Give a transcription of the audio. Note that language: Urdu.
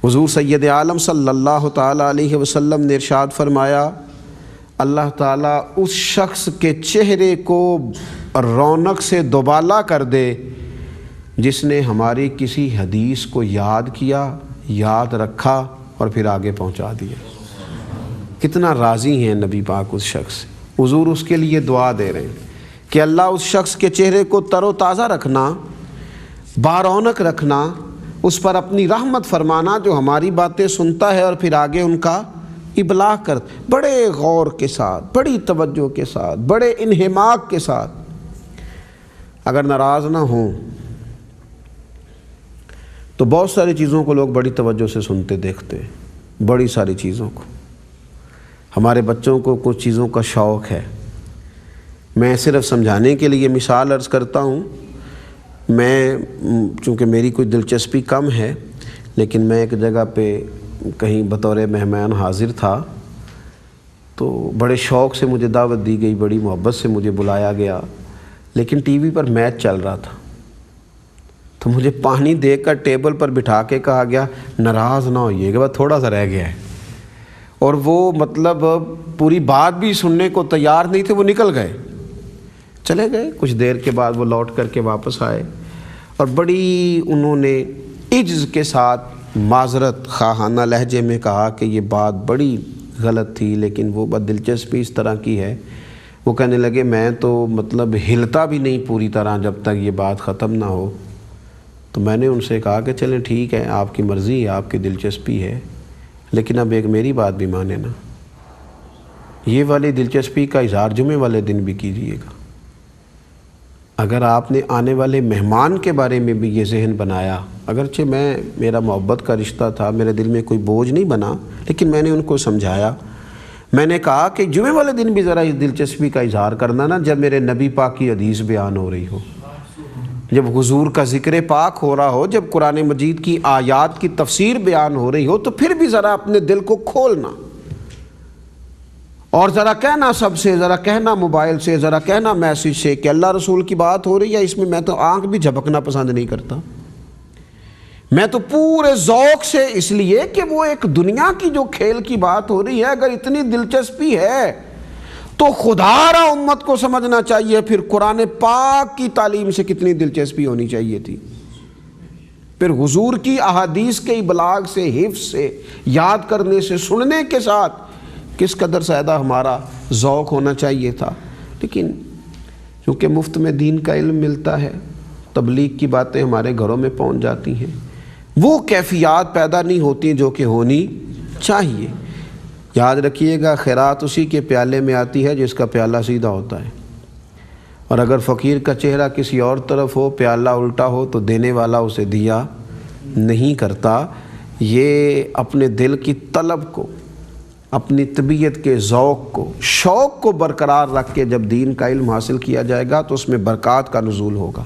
حضور سید عالم صلی اللہ تعالیٰ علیہ وسلم نے ارشاد فرمایا، اللہ تعالیٰ اس شخص کے چہرے کو رونق سے دوبالا کر دے جس نے ہماری کسی حدیث کو یاد کیا، یاد رکھا اور پھر آگے پہنچا دیا۔ کتنا راضی ہیں نبی پاک اس شخص سے۔ حضور اس کے لیے دعا دے رہے ہیں کہ اللہ اس شخص کے چہرے کو تر و تازہ رکھنا، بارونق رکھنا، اس پر اپنی رحمت فرمانا جو ہماری باتیں سنتا ہے اور پھر آگے ان کا ابلاغ کر، بڑے غور کے ساتھ، بڑی توجہ کے ساتھ، بڑے انہماک کے ساتھ۔ اگر ناراض نہ ہوں تو بہت ساری چیزوں کو لوگ بڑی توجہ سے سنتے دیکھتے ہیں، بڑی ساری چیزوں کو۔ ہمارے بچوں کو کچھ چیزوں کا شوق ہے، میں صرف سمجھانے کے لیے مثال عرض کرتا ہوں۔ میں چونکہ میری کوئی دلچسپی کم ہے، لیکن میں ایک جگہ پہ کہیں بطور مہمان حاضر تھا تو بڑے شوق سے مجھے دعوت دی گئی، بڑی محبت سے مجھے بلایا گیا، لیکن ٹی وی پر میچ چل رہا تھا تو مجھے پانی دے کر ٹیبل پر بٹھا کے کہا گیا ناراض نہ ہوئیے گا، بس تھوڑا سا رہ گیا ہے۔ اور وہ مطلب پوری بات بھی سننے کو تیار نہیں تھے، وہ نکل گئے، چلے گئے۔ کچھ دیر کے بعد وہ لوٹ کر کے واپس آئے اور بڑی انہوں نے عجز کے ساتھ معذرت خواہانہ لہجے میں کہا کہ یہ بات بڑی غلط تھی، لیکن وہ بات دلچسپی اس طرح کی ہے۔ وہ کہنے لگے میں تو مطلب ہلتا بھی نہیں پوری طرح جب تک یہ بات ختم نہ ہو۔ تو میں نے ان سے کہا کہ چلیں ٹھیک ہے، آپ کی مرضی ہے، آپ کی دلچسپی ہے، لیکن اب ایک میری بات بھی مانے نا، یہ والی دلچسپی کا اظہار جمعے والے دن بھی کیجیے گا۔ اگر آپ نے آنے والے مہمان کے بارے میں بھی یہ ذہن بنایا، اگرچہ میرا محبت کا رشتہ تھا، میرے دل میں کوئی بوجھ نہیں بنا، لیکن میں نے ان کو سمجھایا، میں نے کہا کہ جمعے والے دن بھی ذرا اس دلچسپی کا اظہار کرنا نا، جب میرے نبی پاک کی حدیث بیان ہو رہی ہو، جب حضور کا ذکر پاک ہو رہا ہو، جب قرآن مجید کی آیات کی تفسیر بیان ہو رہی ہو، تو پھر بھی ذرا اپنے دل کو کھولنا اور ذرا کہنا، سب سے ذرا کہنا، موبائل سے ذرا کہنا، میسیج سے کہ اللہ رسول کی بات ہو رہی ہے، اس میں تو آنکھ بھی جھپکنا پسند نہیں کرتا، میں تو پورے ذوق سے، اس لیے کہ وہ ایک دنیا کی جو کھیل کی بات ہو رہی ہے، اگر اتنی دلچسپی ہے تو خدا را امت کو سمجھنا چاہیے پھر قرآن پاک کی تعلیم سے کتنی دلچسپی ہونی چاہیے تھی، پھر حضور کی احادیث کے ابلاغ سے، حفظ سے، یاد کرنے سے، سننے کے ساتھ کس قدر زیادہ ہمارا ذوق ہونا چاہیے تھا۔ لیکن چونکہ مفت میں دین کا علم ملتا ہے، تبلیغ کی باتیں ہمارے گھروں میں پہنچ جاتی ہیں، وہ کیفیات پیدا نہیں ہوتی جو کہ ہونی چاہیے۔ یاد رکھیے گا، خیرات اسی کے پیالے میں آتی ہے جس کا پیالہ سیدھا ہوتا ہے، اور اگر فقیر کا چہرہ کسی اور طرف ہو، پیالہ الٹا ہو، تو دینے والا اسے دیا نہیں کرتا۔ یہ اپنے دل کی طلب کو، اپنی طبیعت کے ذوق کو، شوق کو برقرار رکھ کے جب دین کا علم حاصل کیا جائے گا تو اس میں برکات کا نزول ہوگا۔